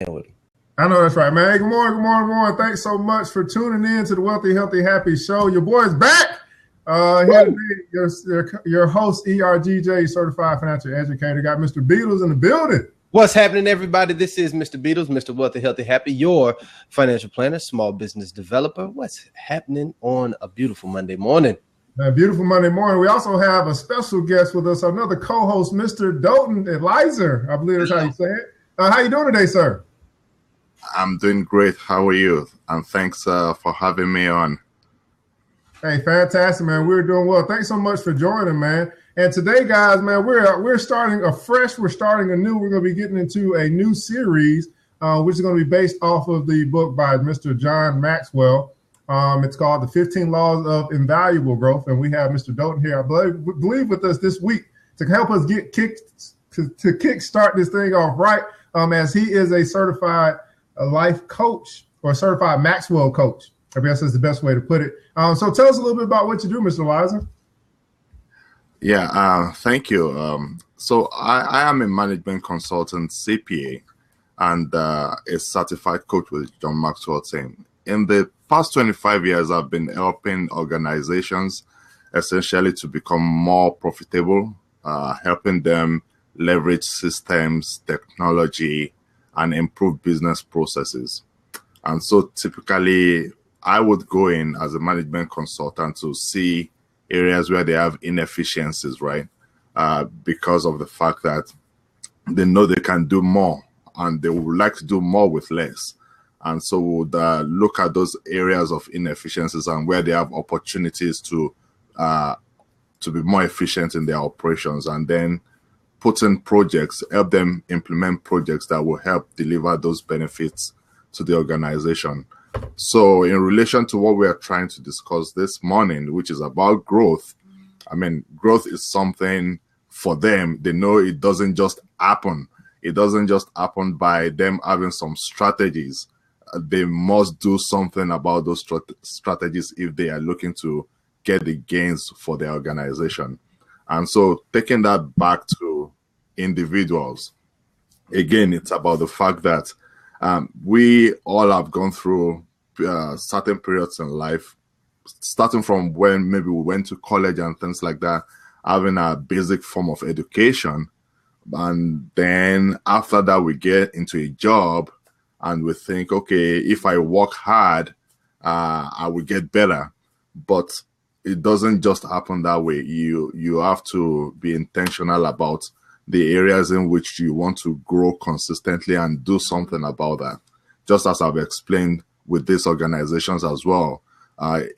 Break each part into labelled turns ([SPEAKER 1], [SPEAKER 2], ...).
[SPEAKER 1] with him.
[SPEAKER 2] I know that's right, man. Hey, good morning, good morning, good morning. Thanks so much for tuning in to the Wealthy, Healthy, Happy Show. Your boy's back. Here today, your host, ERGJ, Certified Financial Educator. Got Mr. Beatles in the building.
[SPEAKER 1] What's happening, everybody? This is Mr. Beatles, Mr. Wealthy, Healthy, Happy, your financial planner, small business developer. What's happening on a beautiful Monday morning?
[SPEAKER 2] Beautiful Monday morning. We also have a special guest with us, another co-host, Mr. Doughton Eliza. I believe that's how you say it. How you doing today, sir?
[SPEAKER 3] I'm doing great. How are you? And thanks for having me on.
[SPEAKER 2] Hey, fantastic, man. We're doing well. Thanks so much for joining, man. And today, guys, man, we're starting afresh. We're starting anew. We're going to be getting into a new series, which is going to be based off of the book by Mr. John Maxwell. It's called The 15 Laws of Invaluable Growth. And we have Mr. Doughton here, I believe with us this week to help us get to kickstart this thing off right, as he is a certified life coach or certified Maxwell coach. I guess that's the best way to put it. So tell us a little bit about what you do, Mr. Eliza.
[SPEAKER 3] Yeah, thank you. So I am a management consultant, CPA, and a certified coach with John Maxwell team. In the past 25 years, I've been helping organizations essentially to become more profitable, helping them leverage systems, technology, and improve business processes. And so typically, I would go in as a management consultant to see areas where they have inefficiencies, right? Because of the fact that they know they can do more and they would like to do more with less. And so we would look at those areas of inefficiencies and where they have opportunities to be more efficient in their operations, and then put in projects, help them implement projects that will help deliver those benefits to the organization. So in relation to what we are trying to discuss this morning, which is about growth, I mean, growth is something for them. They know it doesn't just happen. It doesn't just happen by them having some strategies. They must do something about those strategies if they are looking to get the gains for their organization. And so taking that back to individuals, again, it's about the fact that we all have gone through certain periods in life, starting from when maybe we went to college and things like that, having a basic form of education. And then after that, we get into a job and we think, okay, if I work hard, I will get better. But it doesn't just happen that way. You have to be intentional about the areas in which you want to grow consistently and do something about that. Just as I've explained with these organizations as well.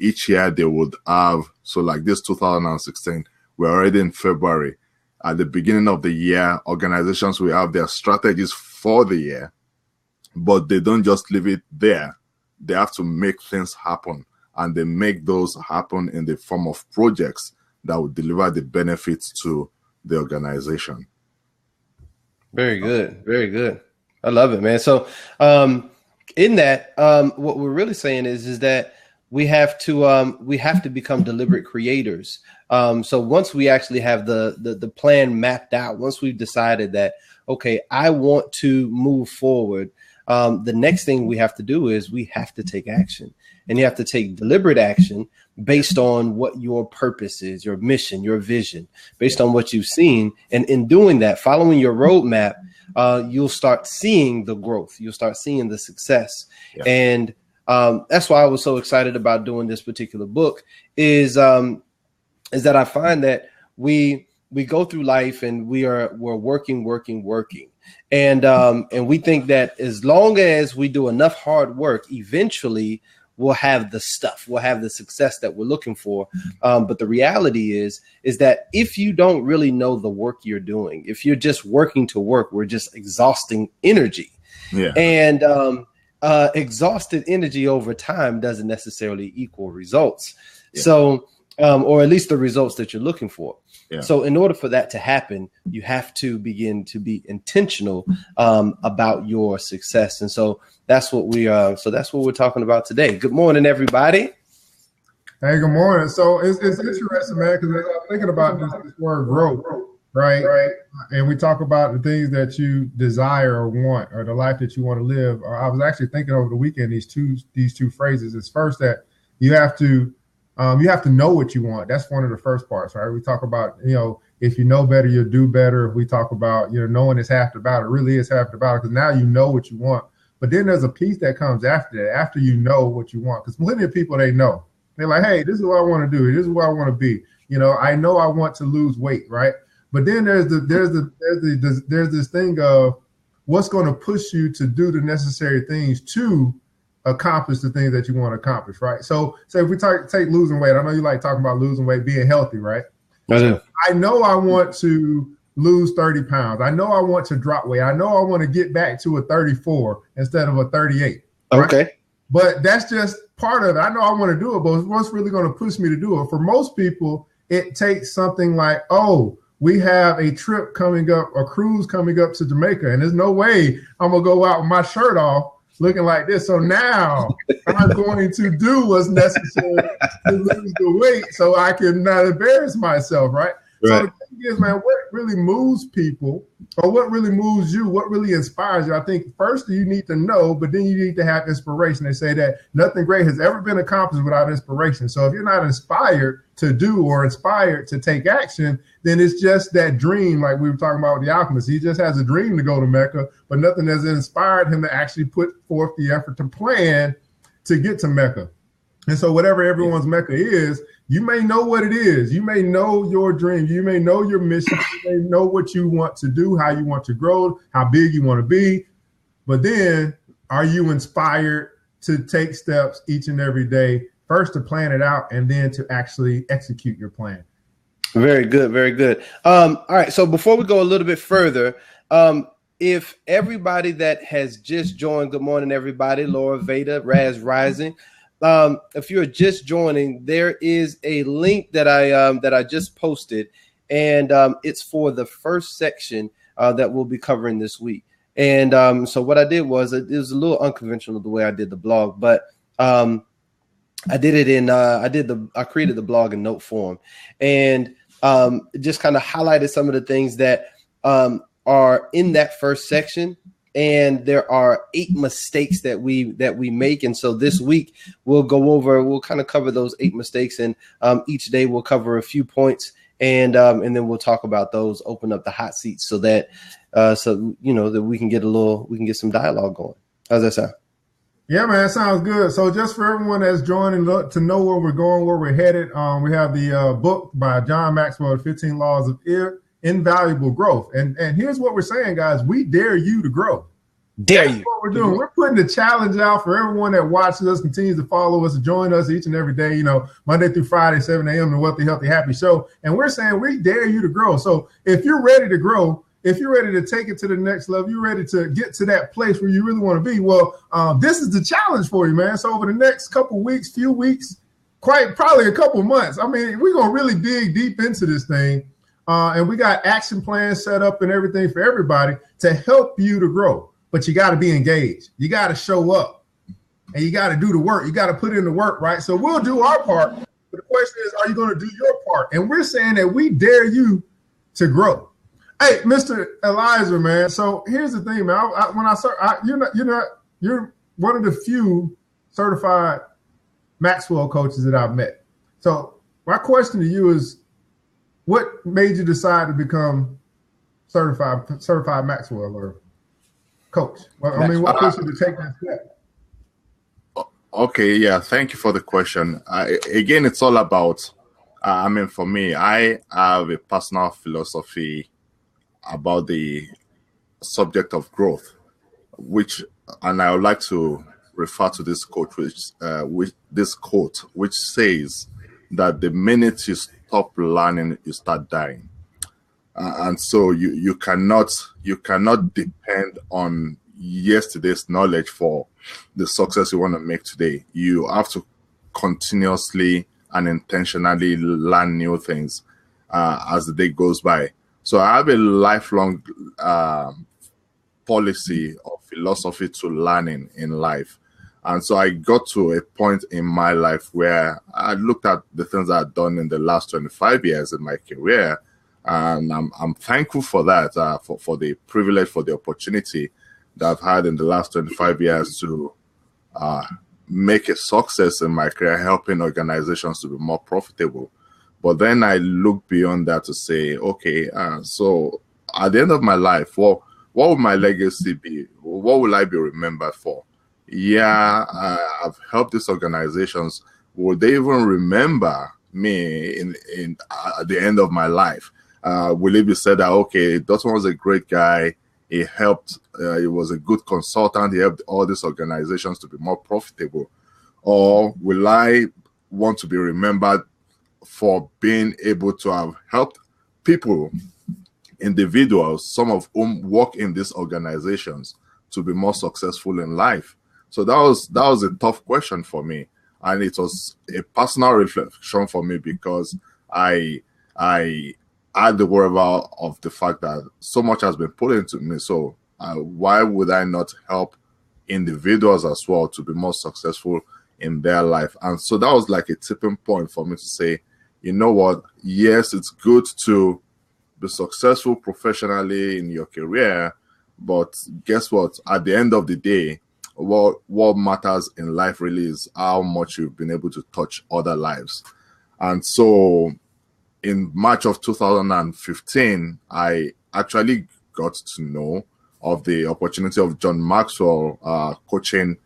[SPEAKER 3] Each year they would have, so like this 2016, we're already in February. At the beginning of the year, organizations will have their strategies for the year, but they don't just leave it there. They have to make things happen, and they make those happen in the form of projects that will deliver the benefits to the organization.
[SPEAKER 1] Very good. Very good. I love it, man. So in that, what we're really saying is that we have to become deliberate creators. So once we actually have the plan mapped out, once we've decided that, okay, I want to move forward, the next thing we have to do is we have to take action, and you have to take deliberate action based on what your purpose is, your mission, your vision, based on what you've seen. And in doing that, following your roadmap, you'll start seeing the growth. You'll start seeing the success. Yeah. And that's why I was so excited about doing this particular book is that I find that we go through life and we're working. And we think that as long as we do enough hard work, eventually we'll have the stuff, we'll have the success that we're looking for. But the reality is that if you don't really know the work you're doing, if you're just working to work, we're just exhausting energy. Yeah. And exhausted energy over time doesn't necessarily equal results. Yeah. So, or at least the results that you're looking for. Yeah. So in order for that to happen, you have to begin to be intentional about your success. And so that's what we're talking about today. Good morning, everybody.
[SPEAKER 2] Hey, good morning. So it's interesting, man, because I'm thinking about this word growth. right? And we talk about the things that you desire or want, or the life that you want to live. Or I was actually thinking over the weekend these two phrases. Is first that you have to know what you want. That's one of the first parts, right? We talk about, if you know better, you'll do better. We talk about, knowing is half the battle. It really is half the battle, because now you know what you want. But then there's a piece that comes after that, after you know what you want. Because plenty of people, they know. They're like, hey, this is what I want to do. This is what I want to be. I know I want to lose weight, right? But then there's this thing of what's going to push you to do the necessary things to accomplish the things that you want to accomplish, right? So if we take losing weight, I know you like talking about losing weight, being healthy, right?
[SPEAKER 1] I do.
[SPEAKER 2] I know I want to lose 30 pounds. I know I want to drop weight. I know I want to get back to a 34 instead of a 38. Right?
[SPEAKER 1] Okay.
[SPEAKER 2] But that's just part of it. I know I want to do it, but what's really going to push me to do it? For most people, it takes something like, oh, we have a trip coming up, a cruise coming up to Jamaica, and there's no way I'm going to go out with my shirt off looking like this. So now I'm going to do what's necessary to lose the weight so I can not embarrass myself, right? So the thing is, man, what really moves people, or what really moves you, what really inspires you? I think first you need to know, but then you need to have inspiration. They say that nothing great has ever been accomplished without inspiration. So if you're not inspired to do or inspired to take action, then it's just that dream, like we were talking about with the alchemist. He just has a dream to go to Mecca, but nothing has inspired him to actually put forth the effort to plan to get to Mecca. And so whatever everyone's Mecca is, you may know what it is. You may know your dream. You may know your mission. You may know what you want to do, how you want to grow, how big you want to be. But then are you inspired to take steps each and every day, first to plan it out and then to actually execute your plan?
[SPEAKER 1] Very good. Very good. All right. So before we go a little bit further, if everybody that has just joined, good morning, everybody, Laura, Veda, Raz Rising. If you're just joining, there is a link that I just posted, and it's for the first section that we'll be covering this week. And so what I did was, it was a little unconventional the way I did the blog, but I did it in I created the blog in note form, and just kind of highlighted some of the things that are in that first section. And there are 8 mistakes that we make. And so this week we'll kind of cover those 8 mistakes, and each day we'll cover a few points, and then we'll talk about those, open up the hot seats so that that we can get some dialogue going. How's that sound?
[SPEAKER 2] Yeah, man, that sounds good. So just for everyone that's joining to know where we're going, where we're headed, we have the book by John Maxwell, 15 Laws of Invaluable Growth. And here's what we're saying, guys. We dare you to grow.
[SPEAKER 1] That's
[SPEAKER 2] what we're doing. We're putting the challenge out for everyone that watches us, continues to follow us, and join us each and every day, Monday through Friday, 7 a.m. the Wealthy, Healthy, Happy Show. And we're saying we dare you to grow. So if you're ready to grow, if you're ready to take it to the next level, you're ready to get to that place where you really want to be, well, this is the challenge for you, man. So over the next few weeks, quite probably a couple months, I mean, we're going to really dig deep into this thing. And we got action plans set up and everything for everybody to help you to grow. But you got to be engaged. You got to show up, and you got to do the work. You got to put in the work, right? So we'll do our part. But the question is, are you going to do your part? And we're saying that we dare you to grow. Hey, Mr. Eliza, man. So here's the thing, man. You're one of the few certified Maxwell coaches that I've met. So my question to you is, what made you decide to become certified Maxwell or coach? Well, I mean, what pushed you to take that step?
[SPEAKER 3] Okay, yeah, thank you for the question. Again, it's all about, for me, I have a personal philosophy about the subject of growth, and I would like to refer to this quote, which says that the minute you stop learning, you start dying. And so you cannot depend on yesterday's knowledge for the success you want to make today. You have to continuously and intentionally learn new things as the day goes by. So I have a lifelong policy or philosophy to learning in life. And so I got to a point in my life where I looked at the things I've done in the last 25 years in my career, And I'm thankful for that, for the privilege, for the opportunity that I've had in the last 25 years to make a success in my career, helping organizations to be more profitable. But then I look beyond that to say, okay, so at the end of my life, what would my legacy be? What will I be remembered for? Yeah, I've helped these organizations. Will they even remember me at the end of my life? Will it be said that, okay, Dotun was a great guy, he helped, he was a good consultant, he helped all these organizations to be more profitable? Or will I want to be remembered for being able to have helped people, individuals, some of whom work in these organizations, to be more successful in life? So that was a tough question for me, and it was a personal reflection for me, because I had the wherewithal of the fact that so much has been put into me. So why would I not help individuals as well to be more successful in their life? And so that was like a tipping point for me to say, you know what? Yes, it's good to be successful professionally in your career, but guess what? At the end of the day, what matters in life really is how much you've been able to touch other lives. And so in March of 2015, I actually got to know of the opportunity of John Maxwell coaching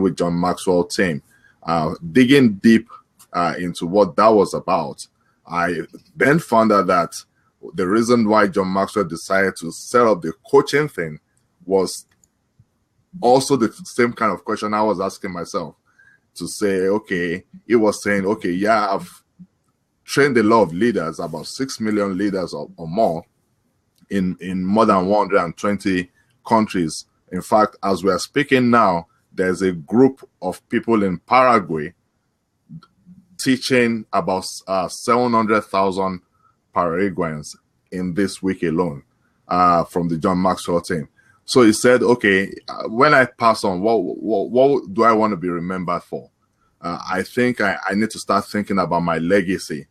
[SPEAKER 3] with John Maxwell team. Digging deep into what that was about, I then found out that the reason why John Maxwell decided to set up the coaching thing was also the same kind of question I was asking myself, to say, okay, he was saying, okay, yeah, I've trained a lot of leaders, about 6 million leaders or more in more than 120 countries. In fact, as we are speaking now, there's a group of people in Paraguay teaching about 700,000 Paraguayans in this week alone from the John Maxwell team. So he said, okay, when I pass on, what do I want to be remembered for? I think I need to start thinking about my legacy,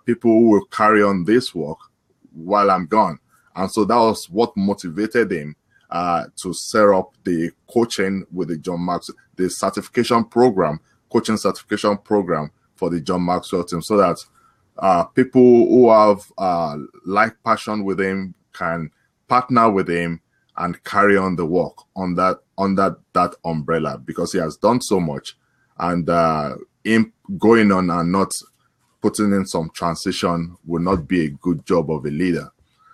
[SPEAKER 3] people who will carry on this work while I'm gone. And so that was what motivated him to set up the coaching with the John Maxwell, the certification program, coaching certification program for the John Maxwell team, so that people who have like passion with him can partner with him and carry on the work under that umbrella, because he has done so much, and him going on and not putting in some transition will not be a good job of a leader.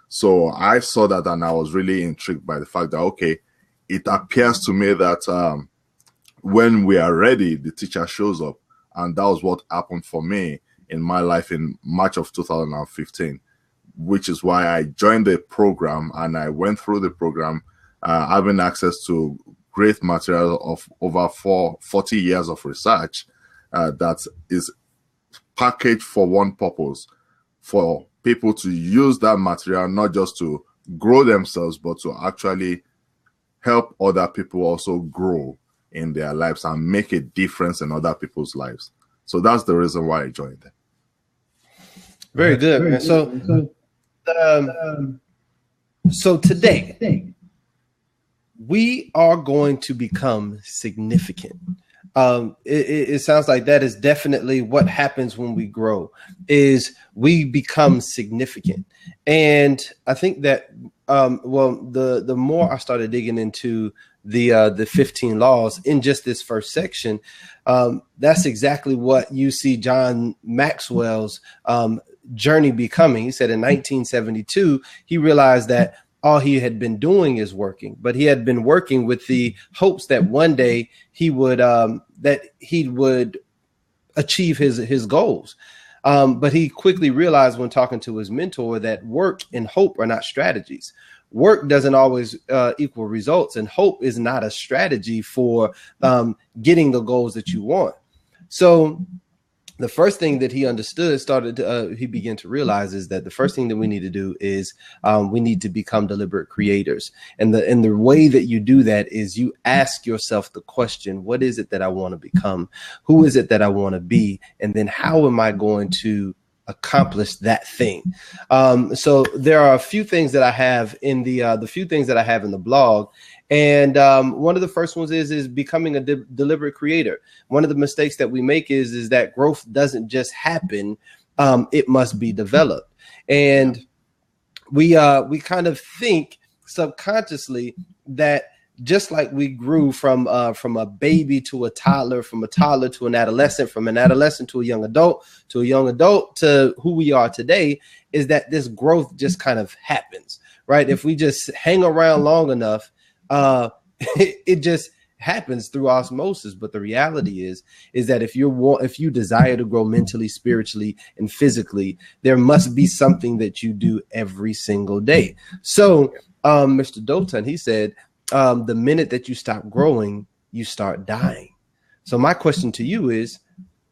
[SPEAKER 3] So I saw that, and I was really intrigued by the fact that, okay, it appears to me that when we are ready, the teacher shows up. And that was what happened for me in my life in March of 2015, which is why I joined the program, and I went through the program, having access to great material of over 40 years of research that is packaged for one purpose, for people to use that material not just to grow themselves, but to actually help other people also grow in their lives and make a difference in other people's lives. So that's the reason why I joined them.
[SPEAKER 1] Very good, man. So today we are going to become significant. It sounds like that is definitely what happens when we grow, is we become significant. And I think that, the more I started digging into the 15 laws in just this first section, that's exactly what you see John Maxwell's journey becoming. He said in 1972, he realized that all he had been doing is working, but he had been working with the hopes that one day he would achieve his goals. But he quickly realized when talking to his mentor that work and hope are not strategies. Work doesn't always equal results, and hope is not a strategy for getting the goals that you want. So the first thing that he understood, he began to realize, is that the first thing that we need to do is we need to become deliberate creators. And the way that you do that is you ask yourself the question, what is it that I want to become? Who is it that I want to be? And then how am I going to accomplish that thing. So there are a few things that I have in the few things that I have in the blog. And one of the first ones is becoming a deliberate creator. One of the mistakes that we make is that growth doesn't just happen. It must be developed. And we kind of think subconsciously that just like we grew from a baby to a toddler, from a toddler to an adolescent, from an adolescent to a young adult to who we are today, is that this growth just kind of happens, right? If we just hang around long enough, it just happens through osmosis. But the reality is that if you desire to grow mentally, spiritually, and physically, there must be something that you do every single day. So Mr. Doughton, he said, the minute that you stop growing, you start dying. So my question to you is,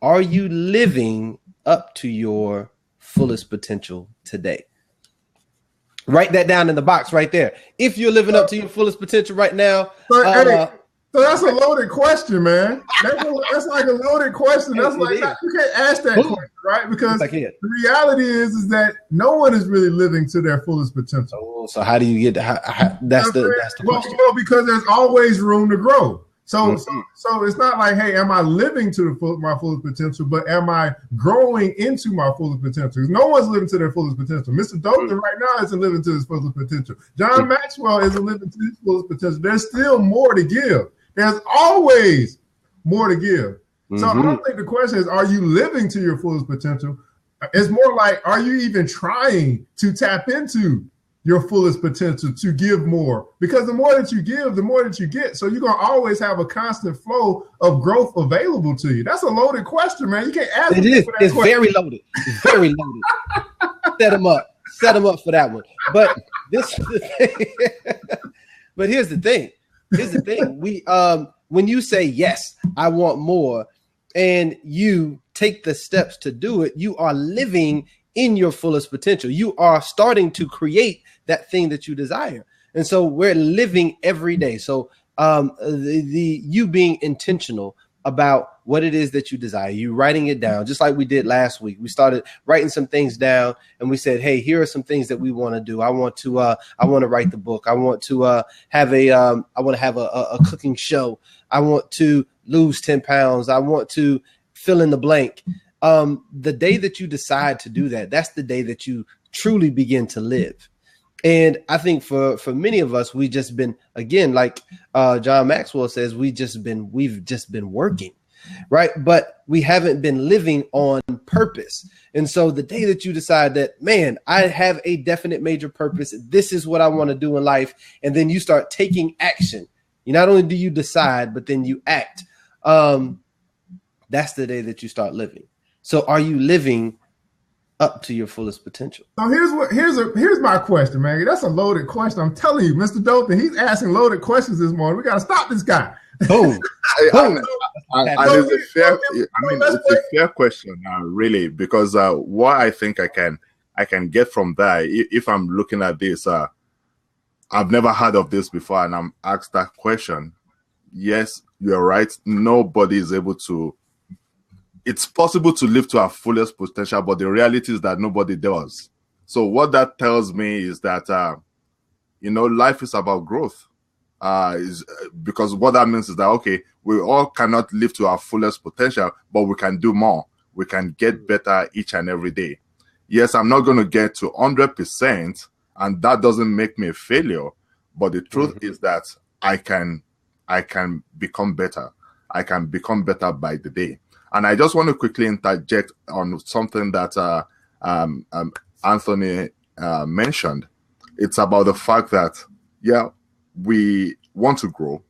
[SPEAKER 1] are you living up to your fullest potential today? Write that down in the box right there. If you're living up to your fullest potential right now.
[SPEAKER 2] So that's a loaded question, man. That's like a loaded question. That's like you can't ask that question, right? Because the reality is that no one is really living to their fullest potential.
[SPEAKER 1] Oh, so how do you get that's the question.
[SPEAKER 2] Well, because there's always room to grow. So it's not like, hey, am I living to my fullest potential, but am I growing into my fullest potential? No one's living to their fullest potential. Mr. Doughton right now isn't living to his fullest potential. John Maxwell isn't living to his fullest potential. There's still more to give. There's always more to give. So I don't think the question is, are you living to your fullest potential? It's more like, are you even trying to tap into your fullest potential to give more? Because the more that you give, the more that you get. So you're going to always have a constant flow of growth available to you. That's a loaded question, man. You can't ask
[SPEAKER 1] it. It's very loaded. It's very loaded. Set them up. Set them up for that one. But but here's the thing. We when you say, yes, I want more, and you take the steps to do it, you are living in your fullest potential. You are starting to create that thing that you desire. And so we're living every day. So you being intentional about what it is that you desire, you writing it down, just like we did last week. We started writing some things down and we said, hey, here are some things that we want to do. I want to write the book. I want to have a cooking show. I want to lose 10 pounds. I want to fill in the blank. The day that you decide to do that, that's the day that you truly begin to live. And I think for many of us, we just been, again, like John Maxwell says, we've just been working, right? But we haven't been living on purpose. And so the day that you decide that, man, I have a definite major purpose, this is what I want to do in life, and then you start taking action. Not only do you decide, but then you act. That's the day that you start living. So are you living up to your fullest potential?
[SPEAKER 2] So here's my question, man. That's a loaded question. I'm telling you, Mr. Doughton, he's asking loaded questions this morning. We got to stop this guy.
[SPEAKER 3] Boom. It's a fair question, really, because what I think I can get from that, if I'm looking at this, I've never heard of this before, and I'm asked that question. Yes, you're right. Nobody is able to. It's possible to live to our fullest potential, but the reality is that nobody does. So what that tells me is that, life is about growth. Because what that means is that, okay, we all cannot live to our fullest potential, but we can do more. We can get better each and every day. Yes, I'm not going to get to 100%, and that doesn't make me a failure. But the truth is that I can become better. I can become better by the day. And I just want to quickly interject on something that Anthony mentioned. It's about the fact that, we want to grow.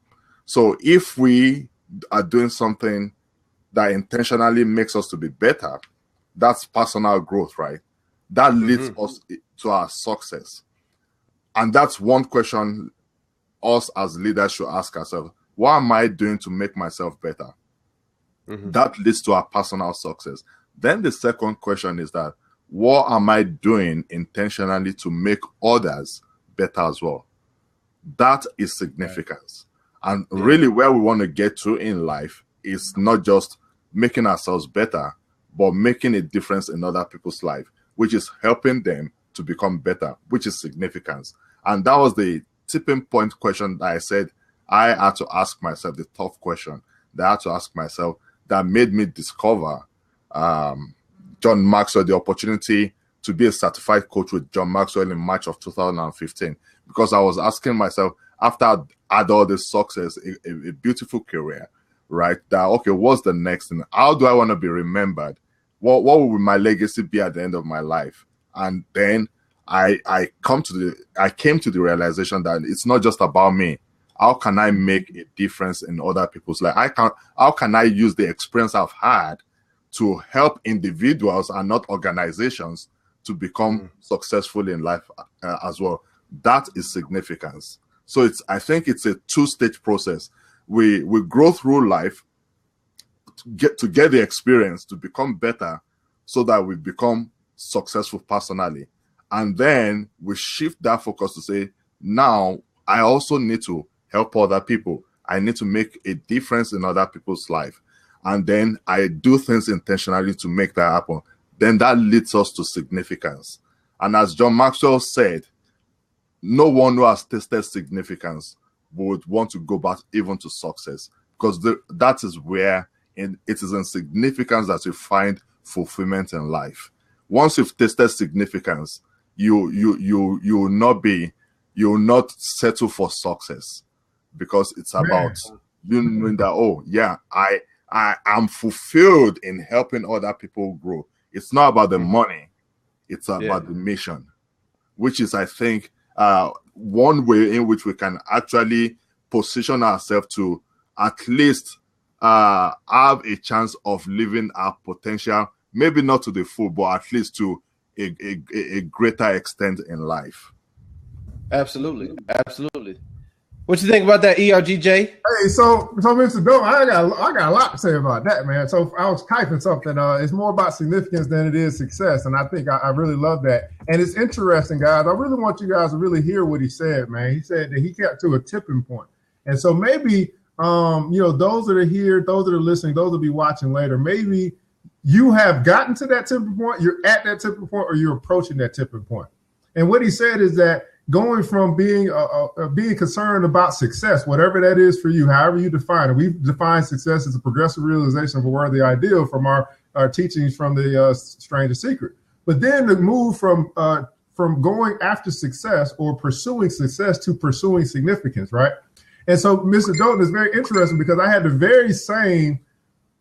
[SPEAKER 3] So if we are doing something that intentionally makes us to be better, that's personal growth, right? That leads us to our success. And that's one question us as leaders should ask ourselves. What am I doing to make myself better? That leads to our personal success. Then the second question is that, what am I doing intentionally to make others better as well? That is significance. And really where we want to get to in life is not just making ourselves better, but making a difference in other people's life, which is helping them to become better, which is significance. And that was the tipping point question that I said I had to ask myself, the tough question that I had to ask myself, that made me discover John Maxwell, the opportunity to be a certified coach with John Maxwell in March of 2015, because I was asking myself, after I had all this success, a beautiful career, right? That, okay, what's the next thing? How do I want to be remembered? What will my legacy be at the end of my life? And then I came to the realization that it's not just about me. How can I make a difference in other people's life? How can I use the experience I've had to help individuals and not organizations to become successful in life as well? That is significance. So I think it's a two-stage process. We grow through life to get the experience to become better, so that we become successful personally. And then we shift that focus to say, now I also need to help other people. I need to make a difference in other people's life. And then I do things intentionally to make that happen. Then that leads us to significance. And as John Maxwell said, no one who has tasted significance would want to go back even to success, because that is where it is in significance that you find fulfillment in life. Once you've tasted significance, you will not settle for success, because it's about you knowing that, oh yeah, I am fulfilled in helping other people grow. It's not about the money, it's about the mission, which is, I think, one way in which we can actually position ourselves to at least have a chance of living our potential, maybe not to the full, but at least to a greater extent in life.
[SPEAKER 1] Absolutely. What you think about that, ERGJ?
[SPEAKER 2] Hey, so Mr. Bill, I got a lot to say about that, man. So I was typing something. It's more about significance than it is success, and I think I really love that. And it's interesting, guys. I really want you guys to really hear what he said, man. He said that he got to a tipping point, and so maybe those that are here, those that are listening, those that will be watching later, maybe you have gotten to that tipping point, you're at that tipping point, or you're approaching that tipping point. And what he said is that going from being concerned about success, whatever that is for you, however you define it. We've defined success as a progressive realization of a worthy ideal from our teachings from the Stranger Secret. But then the move from going after success or pursuing success to pursuing significance, right? And so Mr. Dalton is very interesting, because I had the very same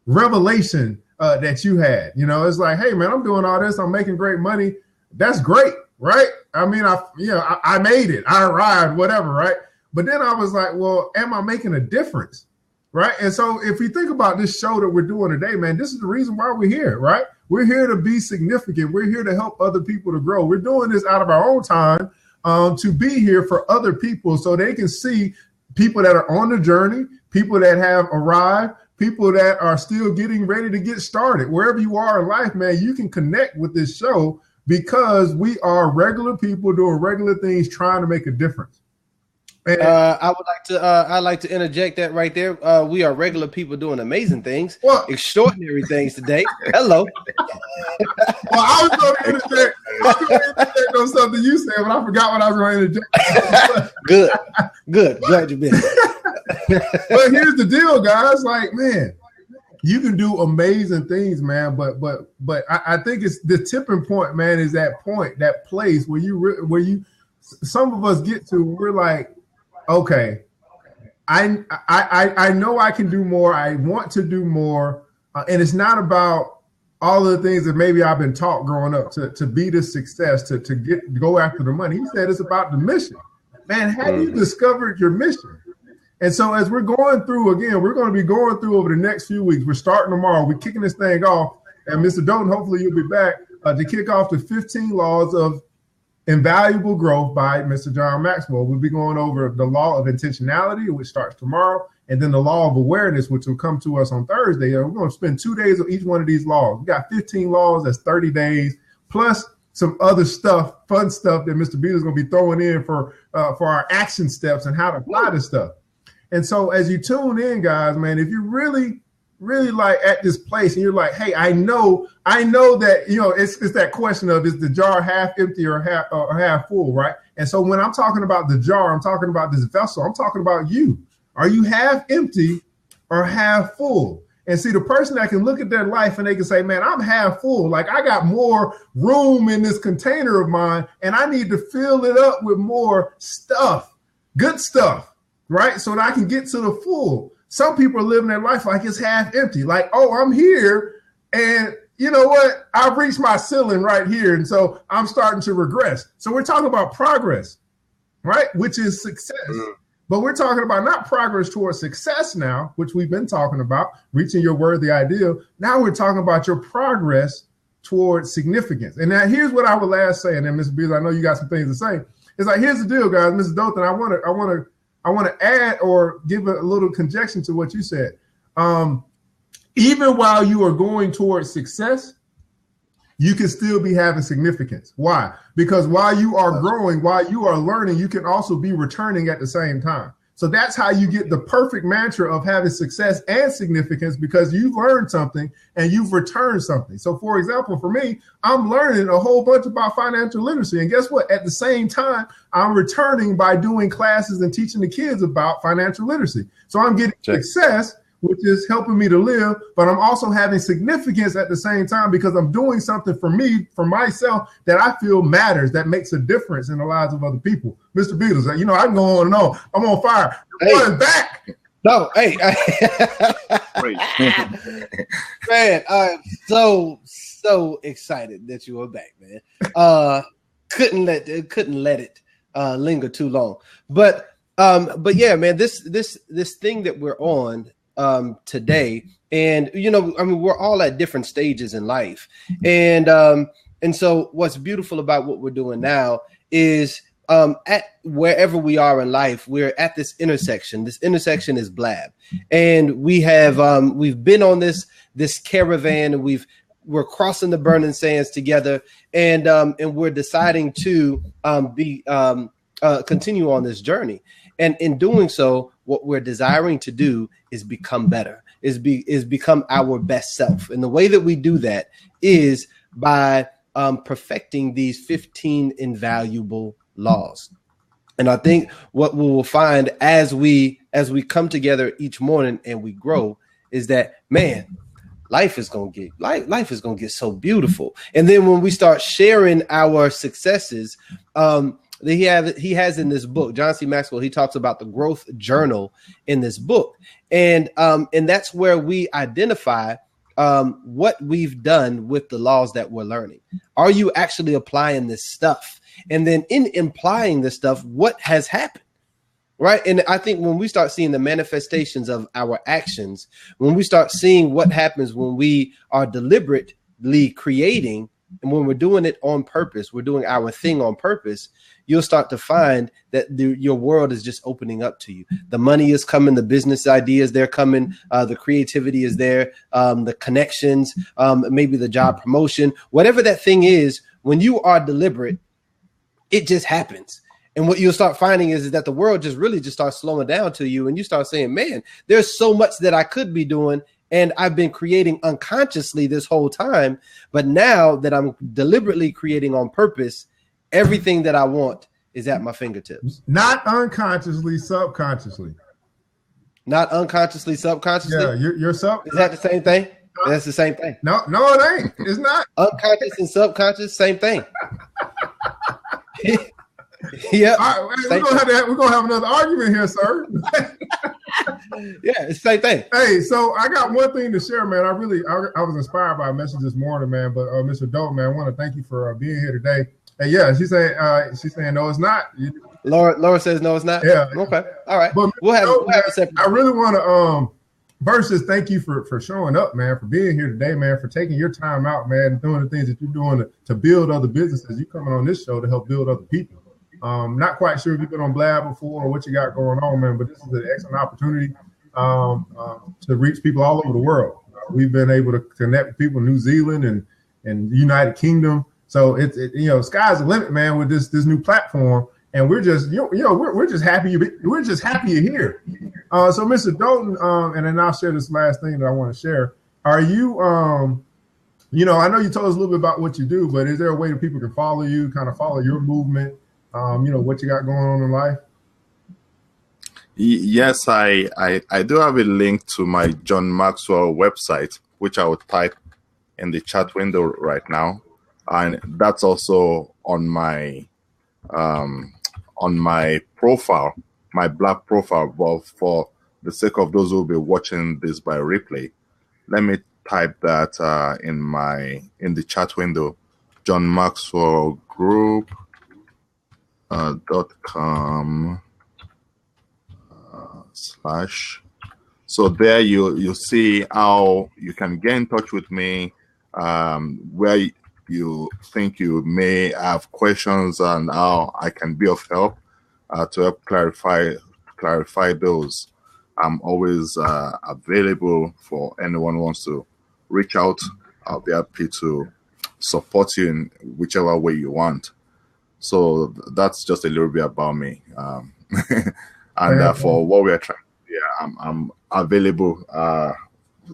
[SPEAKER 2] revelation that you had. It's like, hey man, I'm doing all this, I'm making great money. That's great, right? I mean, I made it, I arrived, whatever, right? But then I was like, well, am I making a difference, right? And so if you think about this show that we're doing today, man, this is the reason why we're here, right? We're here to be significant. We're here to help other people to grow. We're doing this out of our own time to be here for other people, so they can see people that are on the journey, people that have arrived, people that are still getting ready to get started. Wherever you are in life, man, you can connect with this show, because we are regular people doing regular things, trying to make a difference. And
[SPEAKER 1] I'd like to interject that right there. We are regular people doing amazing things, extraordinary things today. Hello.
[SPEAKER 2] Well, I was going to interject on something you said, but I forgot what I was going to interject.
[SPEAKER 1] Good. Glad you've been.
[SPEAKER 2] But here's the deal, guys. Like, man, you can do amazing things, man. But I think it's the tipping point, man. Is that point, that place where you some of us get to. We're like, okay, I know I can do more. I want to do more, and it's not about all of the things that maybe I've been taught growing up to be the success, to go after the money. He said it's about the mission. Man, have you discovered your mission? And so as we're going through, again, we're going to be going through over the next few weeks. We're starting tomorrow. We're kicking this thing off. And Mr. Dalton, hopefully you'll be back to kick off the 15 laws of invaluable growth by Mr. John Maxwell. We'll be going over the law of intentionality, which starts tomorrow, and then the law of awareness, which will come to us on Thursday. And we're going to spend 2 days on each one of these laws. We got 15 laws. That's 30 days, plus some other stuff, fun stuff that Mr. Beal is going to be throwing in for our action steps and how to apply this stuff. And so as you tune in, guys, man, if you really really like at this place and you're like, hey, I know that, you know, it's that question of, is the jar half empty or half full, right? And so when I'm talking about the jar, I'm talking about this vessel, I'm talking about you. Are you half empty or half full? And see, the person that can look at their life and they can say, man, I'm half full. Like, I got more room in this container of mine and I need to fill it up with more stuff, good stuff, right? So that I can get to the full. Some people are living their life like it's half empty. Like, oh, I'm here and you know what? I've reached my ceiling right here. And so I'm starting to regress. So we're talking about progress, right? Which is success. But we're talking about not progress towards success now, which we've been talking about, reaching your worthy ideal. Now we're talking about your progress towards significance. And now here's what I would last say, and then Mr. Beals, I know you got some things to say. It's like, here's the deal, guys. Mrs. Doughton, I want to add or give a little conjecture to what you said. Even while you are going towards success, you can still be having significance. Why? Because while you are growing, while you are learning, you can also be returning at the same time. So that's how you get the perfect mantra of having success and significance, because you've learned something and you've returned something. So for example, for me, I'm learning a whole bunch about financial literacy. And guess what? At the same time, I'm returning by doing classes and teaching the kids about financial literacy. So I'm getting success, which is helping me to live, but I'm also having significance at the same time because I'm doing something for me, for myself, that I feel matters, that makes a difference in the lives of other people. Mr. Beatles, you know, I can go on and on. I'm on fire. You're going back.
[SPEAKER 1] No, hey. Man, I'm so excited that you are back, man. Couldn't let it linger too long. But yeah, man, this thing that we're on today, and you know, I mean, we're all at different stages in life, and so what's beautiful about what we're doing now is at wherever we are in life, we're at this intersection. This intersection is Blab, and we've been on this caravan, and we're crossing the burning sands together, and we're deciding to continue on this journey. And in doing so, what we're desiring to do is become better, is become our best self. And the way that we do that is by perfecting these 15 invaluable laws. And I think what we will find as we come together each morning and we grow is that, man, life is gonna get so beautiful. And then when we start sharing our successes, he has in this book, John C. Maxwell, he talks about the growth journal in this book. And that's where we identify what we've done with the laws that we're learning. Are you actually applying this stuff? And then in applying this stuff, what has happened? Right. And I think when we start seeing the manifestations of our actions, when we start seeing what happens when we are deliberately creating, and when we're doing it on purpose, we're doing our thing on purpose, you'll start to find that your world is just opening up to you. The money is coming, the business ideas, they're coming, the creativity is there, the connections, maybe the job promotion, whatever that thing is. When you are deliberate, it just happens. And what you'll start finding is that the world just really just starts slowing down to you, and you start saying, man, there's so much that I could be doing, and I've been creating unconsciously this whole time. But now that I'm deliberately creating on purpose, everything that I want is at my fingertips.
[SPEAKER 2] Not unconsciously, subconsciously.
[SPEAKER 1] Not unconsciously, subconsciously?
[SPEAKER 2] Yeah, you're sub.
[SPEAKER 1] Is that the same thing? That's the same thing.
[SPEAKER 2] No, it ain't. It's not.
[SPEAKER 1] Unconscious and subconscious, same thing. Yeah.
[SPEAKER 2] All right, we're gonna have another argument here, sir.
[SPEAKER 1] Yeah, it's the same thing.
[SPEAKER 2] Hey, so I got one thing to share, man. I was inspired by a message this morning, man. But Mr. Dope, man, I want to thank you for being here today. And yeah, she's saying no, it's not.
[SPEAKER 1] Laura says no, it's not.
[SPEAKER 2] Yeah.
[SPEAKER 1] Okay. All right.
[SPEAKER 2] But
[SPEAKER 1] We'll have a separate.
[SPEAKER 2] I really want to versus thank you for showing up, man, for being here today, man, for taking your time out, man, doing the things that you're doing to build other businesses. You coming on this show to help build other people. Not quite sure if you've been on Blab before or what you got going on, man, but this is an excellent opportunity to reach people all over the world. We've been able to connect with people in New Zealand and the United Kingdom. So it's sky's the limit, man, with this new platform. and we're just we're just happy we're just happy you're here. So Mr. Dalton, and then I'll share this last thing that I want to share. Are you I know you told us a little bit about what you do, but is there a way that people can follow you, kind of follow your movement, what you got going on in life?
[SPEAKER 3] Yes, I do have a link to my John Maxwell website, which I would type in the chat window right now, and that's also on my profile, my Blab profile. But for the sake of those who will be watching this by replay, let me type that in the chat window, John Maxwell Group .com / so there you see how you can get in touch with me, where you think you may have questions and how I can be of help to help clarify those. I'm always available for anyone who wants to reach out. I'll be happy to support you in whichever way you want. So that's just a little bit about me. And for what we are trying, I'm available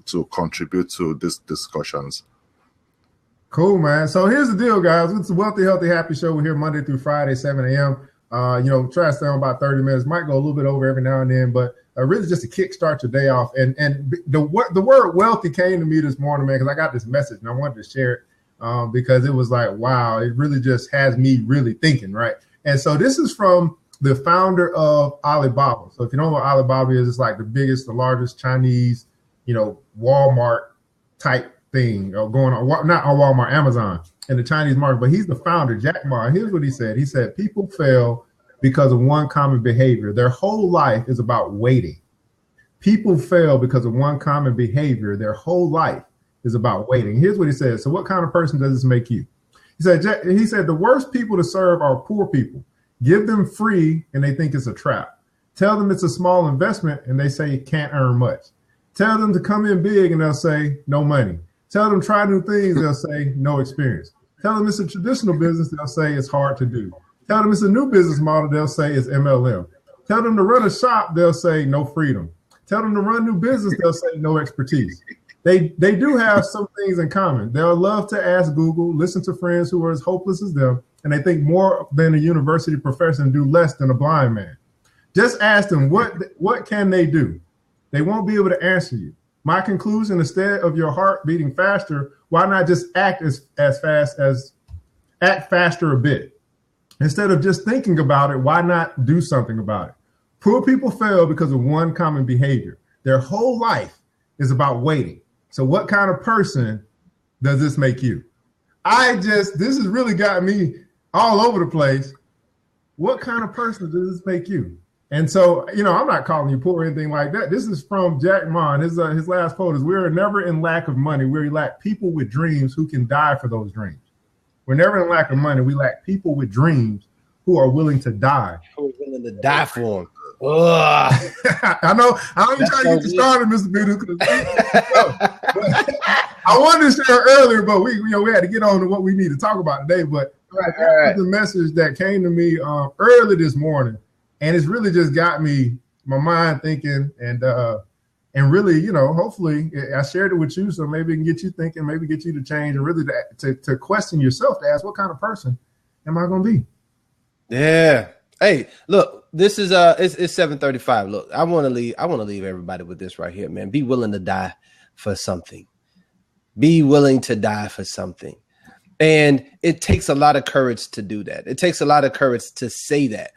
[SPEAKER 3] to contribute to these discussions.
[SPEAKER 2] Cool, man. So here's the deal, guys. It's a Wealthy, Healthy, Happy show. We're here Monday through Friday, 7 a.m. Try to stay on about 30 minutes. Might go a little bit over every now and then, but really just to kickstart your day off. And the word wealthy came to me this morning, man, because I got this message and I wanted to share it because it was like, wow, it really just has me really thinking, right? And so this is from the founder of Alibaba. So if you don't know what Alibaba is, it's like the largest Chinese, Walmart type thing going on, not on Walmart, Amazon in the Chinese market. But he's the founder, Jack Ma. Here's what he said. He said, people fail because of one common behavior. Their whole life is about waiting. People fail because of one common behavior. Their whole life is about waiting. Here's what he said. So what kind of person does this make you? He said, the worst people to serve are poor people. Give them free and they think it's a trap. Tell them it's a small investment and they say it can't earn much. Tell them to come in big and they'll say no money. Tell them try new things, they'll say no experience. Tell them it's a traditional business, they'll say it's hard to do. Tell them it's a new business model, they'll say it's MLM. Tell them to run a shop, they'll say no freedom. Tell them to run new business, they'll say no expertise. They do have some things in common. They'll love to ask Google, listen to friends who are as hopeless as them, and they think more than a university professor and do less than a blind man. Just ask them, what can they do? They won't be able to answer you. My conclusion, instead of your heart beating faster, why not just act faster a bit? Instead of just thinking about it, why not do something about it? Poor people fail because of one common behavior. Their whole life is about waiting. So what kind of person does this make you? This has really got me all over the place. What kind of person does this make you? And so, I'm not calling you poor or anything like that. This is from Jack Ma. His last quote is, we're never in lack of money. We lack people with dreams who can die for those dreams. We're never in lack of money. We lack people with dreams who are willing to die.
[SPEAKER 1] Who are willing to die for them.
[SPEAKER 2] I know. I don't even try to get you started, Mr. Beatles. I wanted to share earlier, but we had to get on to what we need to talk about today. But right. The message that came to me early this morning, and it's really just got my mind thinking, and really, hopefully I shared it with you, so maybe it can get you thinking, maybe get you to change, and really to question yourself, to ask, what kind of person am I going to be?
[SPEAKER 1] Yeah. Hey, look, this is it's 7:35. Look, I want to leave everybody with this right here, man. Be willing to die for something. Be willing to die for something. And it takes a lot of courage to do that. It takes a lot of courage to say that.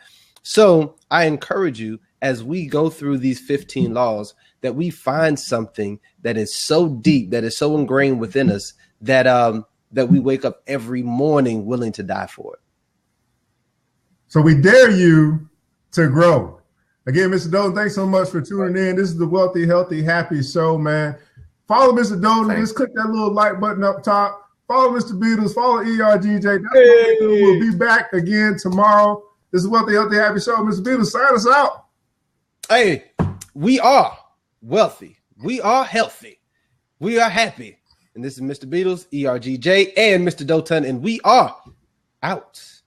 [SPEAKER 1] So I encourage you, as we go through these 15 laws, that we find something that is so deep, that is so ingrained within us, that we wake up every morning willing to die for it.
[SPEAKER 2] So we dare you to grow. Again, Mr. Dolan, thanks so much for tuning in. This is the Wealthy, Healthy, Happy show, man. Follow Mr. Dolan. Just click that little like button up top. Follow Mr. Beatles. Follow ERGJ. We'll be back again tomorrow. This is Wealthy, Healthy, Happy show. Mr. Beatles, sign us out.
[SPEAKER 1] Hey, we are wealthy. We are healthy. We are happy. And this is Mr. Beatles, ERGJ, and Mr. Dotan, and we are out.